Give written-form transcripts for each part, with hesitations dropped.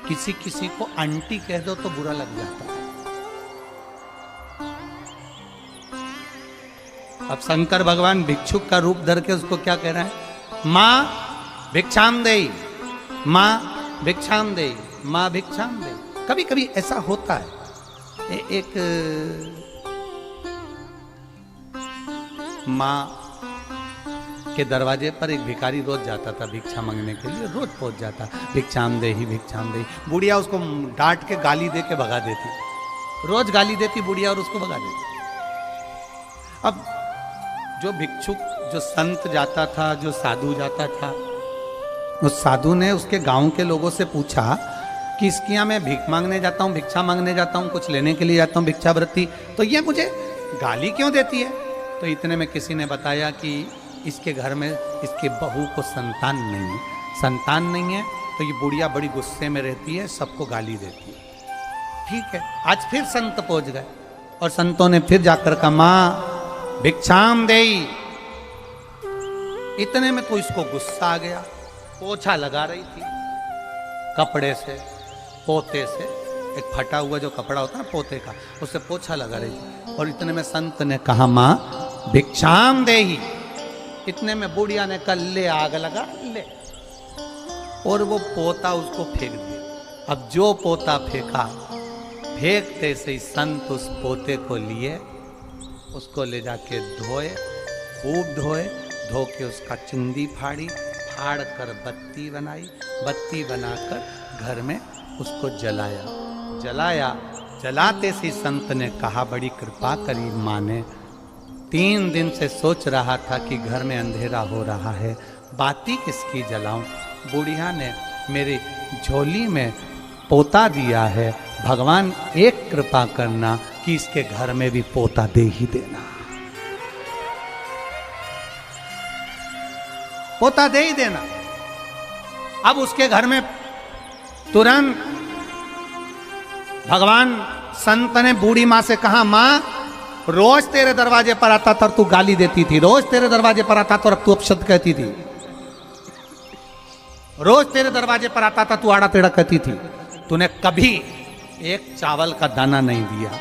किसी किसी को आंटी कह दो तो बुरा लग जाता है। अब शंकर भगवान भिक्षुक का रूप धर के उसको क्या कह रहा है? माँ भिक्षाम देई, माँ भिक्षाम देई, माँ भिक्षाम देई। कभी कभी ऐसा होता है। एक माँ के दरवाजे पर एक भिखारी रोज जाता था भिक्षा मांगने के लिए, रोज पहुंच जाता, भिक्षाम दे ही भिक्षाम दे। बुढ़िया उसको डांट के गाली दे के भगा देती, रोज गाली देती बुढ़िया और उसको भगा देती। अब जो भिक्षुक, जो संत जाता था, जो साधु जाता था, उस साधु ने उसके गांव के लोगों से पूछा कि इसके यहाँ मैं भीख मांगने जाता हूँ, भिक्षा मांगने जाता हूँ, कुछ लेने के लिए जाता हूँ भिक्षावृत्ति, तो ये मुझे गाली क्यों देती है? तो इतने में किसी ने बताया कि इसके घर में इसके बहू को संतान नहीं है, संतान नहीं है तो ये बुढ़िया बड़ी गुस्से में रहती है, सबको गाली देती है। ठीक है, आज फिर संत पहुंच गए और संतों ने फिर जाकर कहा माँ भिक्षाम देई। इतने में तो इसको गुस्सा आ गया, पोछा लगा रही थी कपड़े से, पोते से, एक फटा हुआ जो कपड़ा होता है ना पोते का, उससे पोछा लगा रही थी। और इतने में संत ने कहा माँ भिक्षाम देही। इतने में बुढ़िया ने कहा ले आग लगा ले, और वो पोता उसको फेंक दिया। अब जो पोता फेंका, फेंकते से ही संत उस पोते को लिए, उसको ले जाके धोए, खूब धोए, धो के उसका चुंदी फाड़ी, फाड़ कर बत्ती बनाई, बत्ती बनाकर घर में उसको जलाया। जलाया, जलाते से संत ने कहा बड़ी कृपा करी माँ ने, 3 दिन से सोच रहा था कि घर में अंधेरा हो रहा है, बाती किसकी जलाऊं? बुढ़िया ने मेरी झोली में पोता दिया है, भगवान एक कृपा करना कि इसके घर में भी पोता दे ही देना, पोता दे ही देना। अब उसके घर में तुरंत भगवान संत ने बूढ़ी माँ से कहा माँ रोज तेरे दरवाजे पर आता था और तू गाली देती थी, रोज तेरे दरवाजे पर आता था और तू अपशब्द कहती थी, रोज तेरे दरवाजे पर आता था तू आड़ा टेढ़ा कहती थी, तूने कभी एक चावल का दाना नहीं दिया,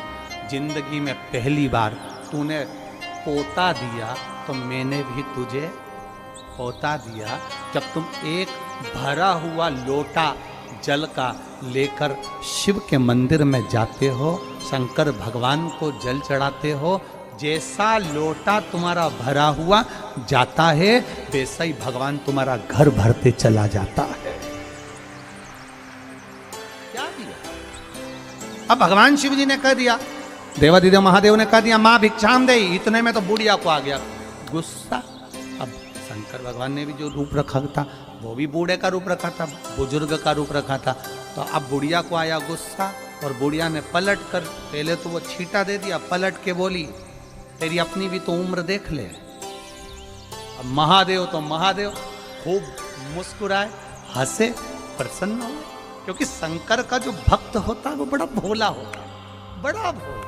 जिंदगी में पहली बार तूने पोता दिया तो मैंने भी तुझे पोता दिया। जब तुम एक भरा हुआ लोटा जल का लेकर शिव के मंदिर में जाते हो, शंकर भगवान को जल चढ़ाते हो, जैसा लोटा तुम्हारा भरा हुआ जाता है वैसा ही भगवान तुम्हारा घर भरते चला जाता है। क्या दिया? अब भगवान शिव जी ने कह दिया, देवाधिदेव महादेव ने कह दिया माँ भिक्षाम दे। इतने में तो बुढ़िया को आ गया गुस्सा। अब शंकर भगवान ने भी जो रूप रखा था वो भी बूढ़े का रूप रखा था, बुजुर्ग का रूप रखा था, तो अब बुढ़िया को आया गुस्सा और बुढ़िया ने पलट कर, पहले तो वो छींटा दे दिया, पलट के बोली तेरी अपनी भी तो उम्र देख ले। अब महादेव तो महादेव खूब मुस्कुराए, हंसे, प्रसन्न हो, क्योंकि शंकर का जो भक्त होता है वो बड़ा भोला होता है, बड़ा भोला,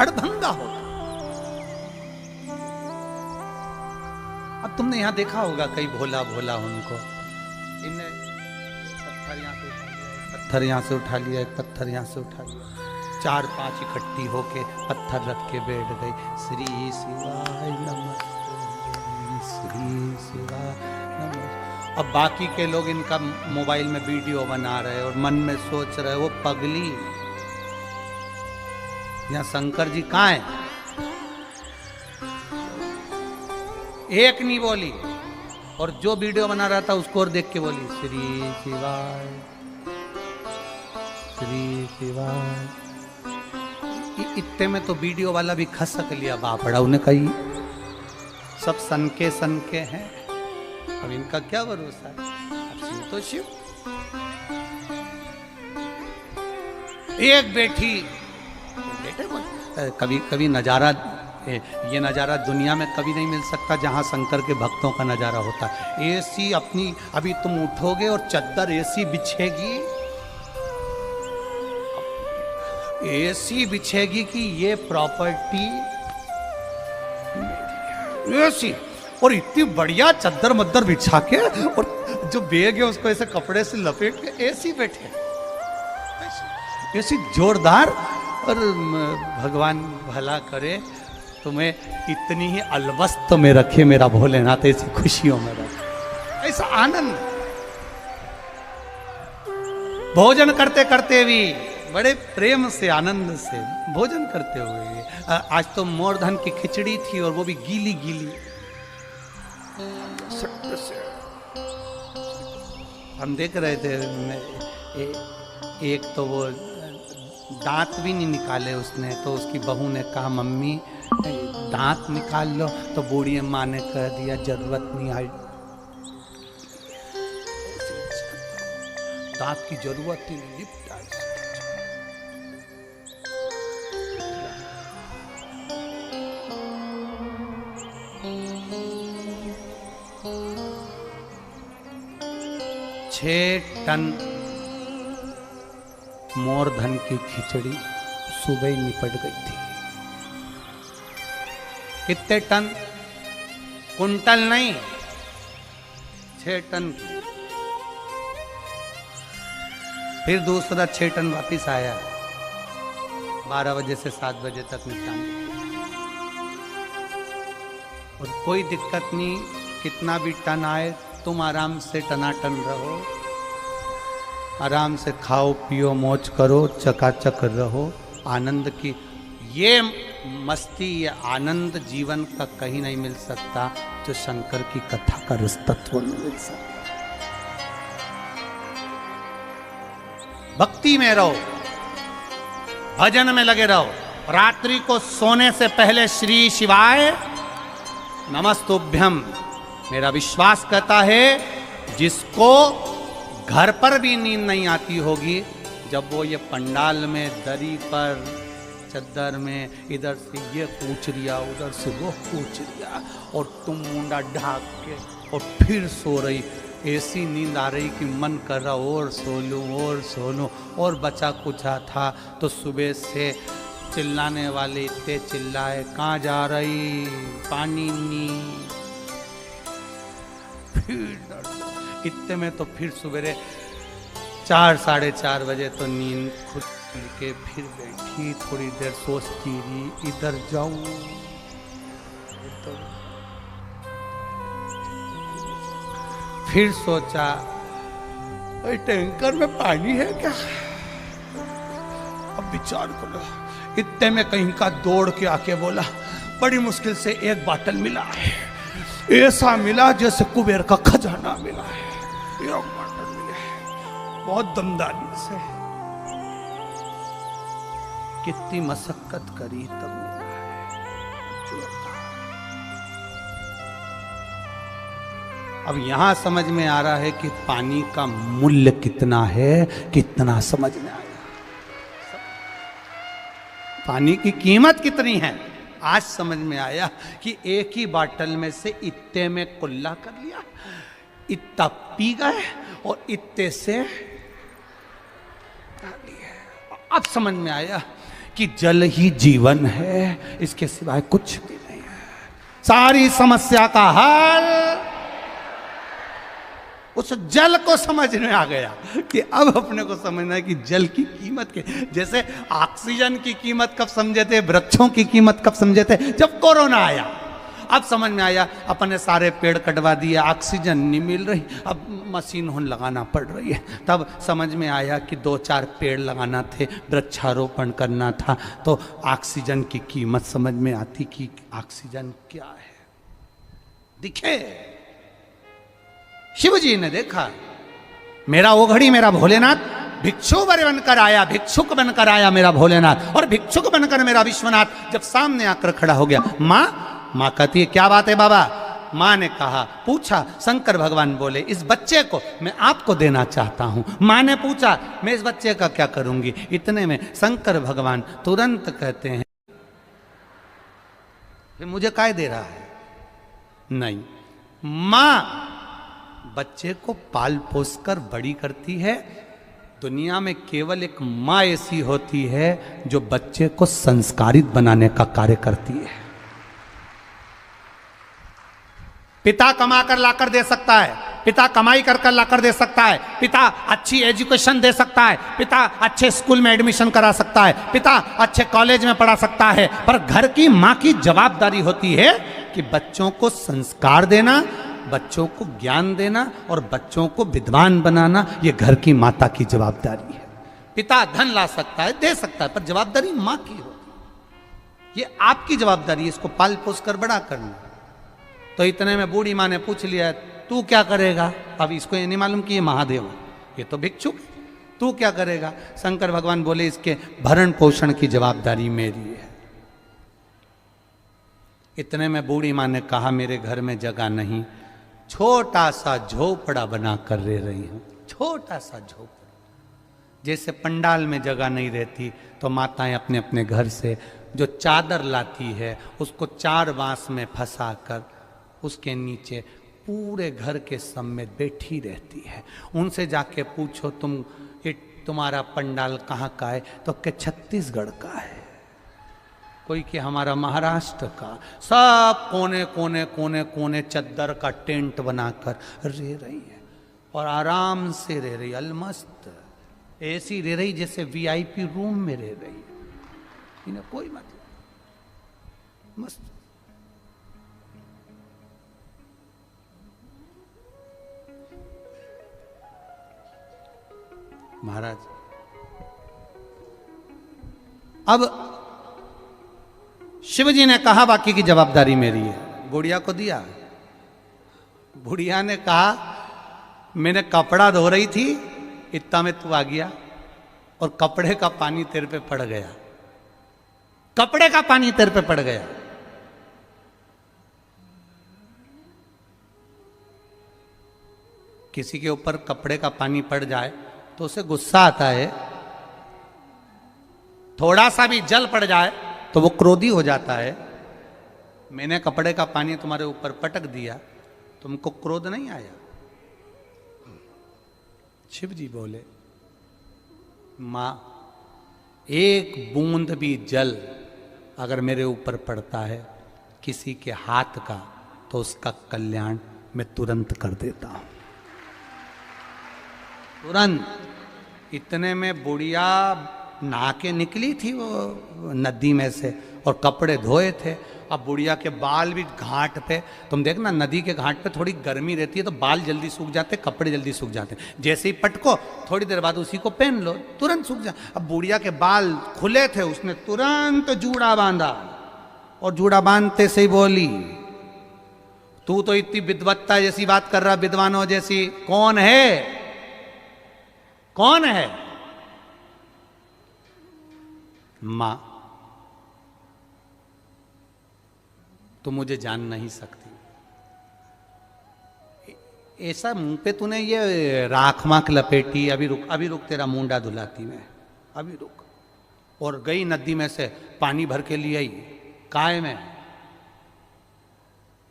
अड़भंगा होता। अब तुमने यहां देखा होगा कई भोला भोला उनको, इन्हें पत्थर यहां से उठा लिया, एक पत्थर यहां से उठा लिया, 4-5 इकट्ठी होके पत्थर रख के बैठ गई, श्री शिवाय नमस्ते, श्री शिवाय नमस्ते। अब बाकी के लोग इनका मोबाइल में वीडियो बना रहे और मन में सोच रहे वो पगली, यहाँ शंकर जी कहाँ है? एक नहीं बोली, और जो वीडियो बना रहा था उसको और देख के बोली श्री शिवाय, श्री शिवाय। इतने में तो वीडियो वाला भी खसक लिया बापड़ा, उन्हें कही सब सन के हैं, अब इनका क्या भरोसा है, अब शिव तो शिव। एक बेटी बेटे बोल, कभी कभी नजारा, ये नजारा दुनिया में कभी नहीं मिल सकता जहां शंकर के भक्तों का नजारा होता है। एसी अपनी, अभी तुम उठोगे और चद्दर एसी बिछेगी, एसी बिछेगी कि ये प्रॉपर्टी एसी, और इतनी बढ़िया चद्दर मद्दर बिछा के, और जो बैग है उसको ऐसे कपड़े से लपेट के ऐसी बैठे, ऐसी जोरदार। और भगवान भला करे तुम्हें इतनी ही अलवस्त में रखे मेरा भोलेनाथ, ऐसी खुशियों में रखे, ऐसा आनंद। भोजन करते करते भी बड़े प्रेम से आनंद से भोजन करते हुए, आज तो मोरधन की खिचड़ी थी और वो भी गीली गीली। हम देख रहे थे, एक तो वो दांत भी नहीं निकाले उसने, तो उसकी बहू ने कहा मम्मी दांत निकाल लो, तो बूढ़ी माँ ने कह दिया जरूरत नहीं आई, दांत की जरूरत ही नहीं, निपटा। छह टन मोरधन की खिचड़ी सुबह ही निपट गई थी। कितने टन? कुंटल नहीं, 6 टन की। फिर दूसरा 6 टन वापिस आया, 12 बजे से 7 बजे तक निपटाने। और कोई दिक्कत नहीं, कितना भी टन आए तुम आराम से टनाटन रहो, आराम से खाओ पियो मौज करो, चकाचक रहो। आनंद की ये मस्ती, ये आनंद जीवन का कहीं नहीं मिल सकता जो शंकर की कथा का रस तत्व नहीं मिल सकता। भक्ति में रहो, भजन में लगे रहो। रात्रि को सोने से पहले श्री शिवाय नमस्तुभ्यम। मेरा विश्वास कहता है जिसको घर पर भी नींद नहीं आती होगी, जब वो ये पंडाल में दरी पर चद्दर में इधर से ये पूछ लिया उधर से वो पूछ लिया, और तुम मुंडा ढाक के और फिर सो रही, ऐसी नींद आ रही कि मन कर रहा और सो लूं और सो लूं। और बचा कुछा था तो सुबह से चिल्लाने वाले इतने चिल्लाए, कहाँ जा रही, पानी नी। फिर इतने में तो फिर सवेरे 4 साढ़े 4 बजे तो नींद खुद के फिर बैठी, थोड़ी देर सोचती रही, इधर जाऊं तो फिर सोचा टैंकर में पानी है क्या, अब विचार करो। इतने में कहीं का दौड़ के आके बोला, बड़ी मुश्किल से एक बाटल मिला है, ऐसा मिला जैसे कुबेर का खजाना मिला है, एक बाटल मिला है, बहुत दमदारी से। कितनी मशक्कत करी तब मिला है। अब यहां समझ में आ रहा है कि पानी का मूल्य कितना है, कितना समझ में आया, पानी की कीमत कितनी है। आज समझ में आया कि एक ही बाटल में से इत्ते में कुल्ला कर लिया, इतना पी गए और इत्ते से अब समझ में आया कि जल ही जीवन है, इसके सिवाय कुछ भी नहीं है। सारी समस्या का हल उस जल को समझ में आ गया कि अब अपने को समझना है कि जल की कीमत के, जैसे ऑक्सीजन की कीमत कब समझे थे, वृक्षों की कीमत कब समझे थे, जब कोरोना आया। अब समझ में आया, अपने सारे पेड़ कटवा दिए, ऑक्सीजन नहीं मिल रही, अब मशीन होन लगाना पड़ रही है। तब समझ में आया कि 2-4 पेड़ लगाना थे, वृक्षारोपण करना था, तो ऑक्सीजन की कीमत समझ में आती कि ऑक्सीजन क्या है। दिखे शिव जी ने देखा, मेरा वो घड़ी मेरा भोलेनाथ भिक्षु बनकर आया, भिक्षुक बनकर आया मेरा भोलेनाथ, और भिक्षुक बनकर मेरा विश्वनाथ जब सामने आकर खड़ा हो गया। माँ कहती है क्या बात है बाबा। माँ ने कहा, पूछा, शंकर भगवान बोले इस बच्चे को मैं आपको देना चाहता हूँ। माँ ने पूछा मैं इस बच्चे का क्या करूँगी। इतने में शंकर भगवान तुरंत कहते हैं, मुझे काय दे रहा है। नहीं, माँ बच्चे को पाल पोस कर बड़ी करती है। दुनिया में केवल एक माँ ऐसी होती है जो बच्चे को संस्कारित बनाने का कार्य करती है। पिता कमा कर लाकर दे सकता है, पिता कमाई कर कर लाकर दे सकता है, पिता अच्छी एजुकेशन दे सकता है, पिता अच्छे स्कूल में एडमिशन करा सकता है, पिता अच्छे कॉलेज में पढ़ा सकता है, पर घर की माँ की जवाबदारी होती है कि बच्चों को संस्कार देना, बच्चों को ज्ञान देना और बच्चों को विद्वान बनाना। ये घर की माता की जवाबदारी है। पिता धन ला सकता है, दे सकता है, पर जवाबदारी माँ की होती है। ये आपकी जवाबदारी है इसको पाल पोस कर बड़ा करना। तो इतने में बूढ़ी माँ ने पूछ लिया, तू क्या करेगा? अब इसको ये नहीं मालूम कि ये महादेव है, ये तो भिक्षुक है, तू क्या करेगा? शंकर भगवान बोले, इसके भरण पोषण की जवाबदारी मेरी है। इतने में बूढ़ी माँ ने कहा, मेरे घर में जगह नहीं, छोटा सा झोपड़ा बना कर रह रही हूं, छोटा सा झोपड़ा। जैसे पंडाल में जगह नहीं रहती तो माताएं अपने अपने घर से जो चादर लाती है उसको 4 बांस में फंसा कर उसके नीचे पूरे घर के समेत बैठी रहती है। उनसे जाके पूछो, तुम्हारा पंडाल कहाँ का है? तो के छत्तीसगढ़ का है, कोई कि हमारा महाराष्ट्र का। सब कोने कोने कोने कोने चद्दर का टेंट बनाकर रह रही है और आराम से रह रही, अलमस्त ऐसी रह रही जैसे वीआईपी रूम में रह रही है। इन्हें कोई मतलब, मस्त। महाराज अब शिवजी ने कहा, बाकी की जवाबदारी मेरी है। बुढ़िया को दिया। बुढ़िया ने कहा, मैंने कपड़ा धो रही थी, इतना में तू आ गया और कपड़े का पानी तेरे पे पड़ गया, कपड़े का पानी तेरे पे पड़ गया। किसी के ऊपर कपड़े का पानी पड़ जाए तो उसे गुस्सा आता है, थोड़ा सा भी जल पड़ जाए तो वो क्रोधी हो जाता है। मैंने कपड़े का पानी तुम्हारे ऊपर पटक दिया, तुमको क्रोध नहीं आया? शिव जी बोले, मां, एक बूंद भी जल अगर मेरे ऊपर पड़ता है किसी के हाथ का तो उसका कल्याण मैं तुरंत कर देता हूं, तुरंत। इतने में बुढ़िया नहा के निकली थी वो नदी में से और कपड़े धोए थे। अब बुढ़िया के बाल भी घाट पे, तुम देखना नदी के घाट पे थोड़ी गर्मी रहती है तो बाल जल्दी सूख जाते, कपड़े जल्दी सूख जाते। जैसे ही पटको थोड़ी देर बाद उसी को पहन लो, तुरंत सूख जा। अब बुढ़िया के बाल खुले थे, उसने तुरंत जूड़ा बांधा और जूड़ा बांधते से ही बोली, तू तो इतनी विद्वत्ता जैसी बात कर रहा, विद्वानों जैसी, कौन है? कौन है? मां, तू मुझे जान नहीं सकती। ऐसा मुंह पे तूने ये राख माख लपेटी, अभी रुक, अभी रुक, तेरा मुंडा धुलाती मैं, अभी रुक। और गई नदी में से पानी भर के लिए आई, काय में।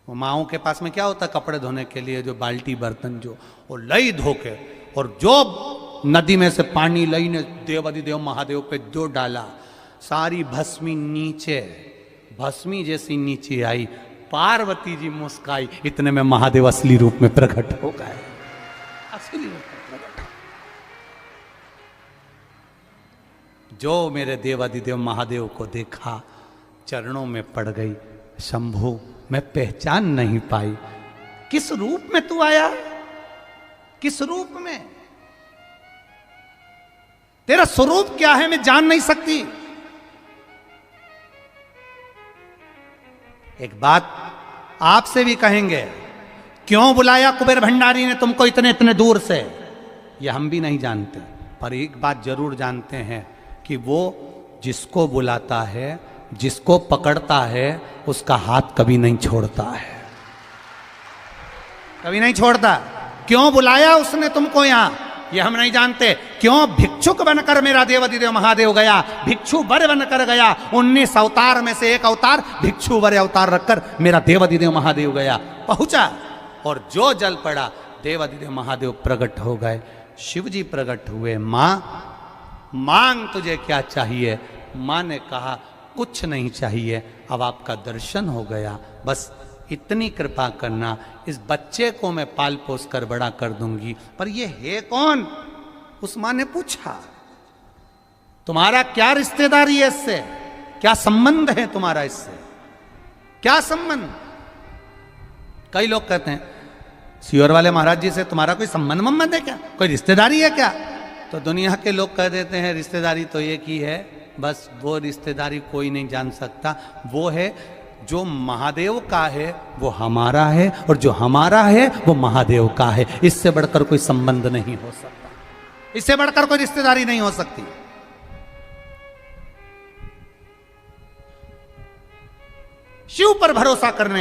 वो माओं के पास में क्या होता है कपड़े धोने के लिए, जो बाल्टी बर्तन जो, वो लई धो के, और जो नदी में से पानी लई ने देवाधिदेव महादेव पे जो डाला, सारी भस्मी नीचे, भस्मी जैसी नीचे आई। पार्वती जी मुस्काई, इतने में महादेव असली रूप में प्रकट हो गए, असली रूप में प्रकट। जो मेरे देवाधिदेव महादेव को देखा, चरणों में पड़ गई, शंभु मैं पहचान नहीं पाई, किस रूप में तू आया, किस रूप में, तेरा स्वरूप क्या है मैं जान नहीं सकती। एक बात आपसे भी कहेंगे, क्यों बुलाया कुबेर भंडारी ने तुमको इतने इतने दूर से, ये हम भी नहीं जानते, पर एक बात जरूर जानते हैं कि वो जिसको बुलाता है, जिसको पकड़ता है, उसका हाथ कभी नहीं छोड़ता है, कभी नहीं छोड़ता। क्यों बुलाया उसने तुमको यहां, ये हम नहीं जानते। क्यों भिक्षुक बनकर मेरा देवाधिदेव महादेव गया, भिक्षु वर बनकर गया, 19 अवतार में से एक अवतार भिक्षु वर अवतार रखकर मेरा देवाधिदेव महादेव गया, पहुंचा, और जो जल पड़ा देवाधिदेव महादेव प्रकट हो गए, शिव जी प्रकट हुए। मां, मांग तुझे क्या चाहिए? मां ने कहा कुछ नहीं चाहिए, अब आपका दर्शन हो गया, बस इतनी कृपा करना, इस बच्चे को मैं पाल पोस कर बड़ा कर दूंगी। पर ये है कौन? उस मां ने पूछा, तुम्हारा क्या रिश्तेदारी है इससे, क्या संबंध है तुम्हारा इससे, क्या संबंध? कई लोग कहते हैं सियोर वाले महाराज जी से तुम्हारा कोई संबंध है क्या, कोई रिश्तेदारी है क्या? तो दुनिया के लोग कह देते हैं रिश्तेदारी तो एक ही है, बस वो रिश्तेदारी कोई नहीं जान सकता। वो है जो महादेव का है वो हमारा है, और जो हमारा है वो महादेव का है। इससे बढ़कर कोई संबंध नहीं हो सकता, इससे बढ़कर कोई रिश्तेदारी नहीं हो सकती। शिव पर भरोसा करने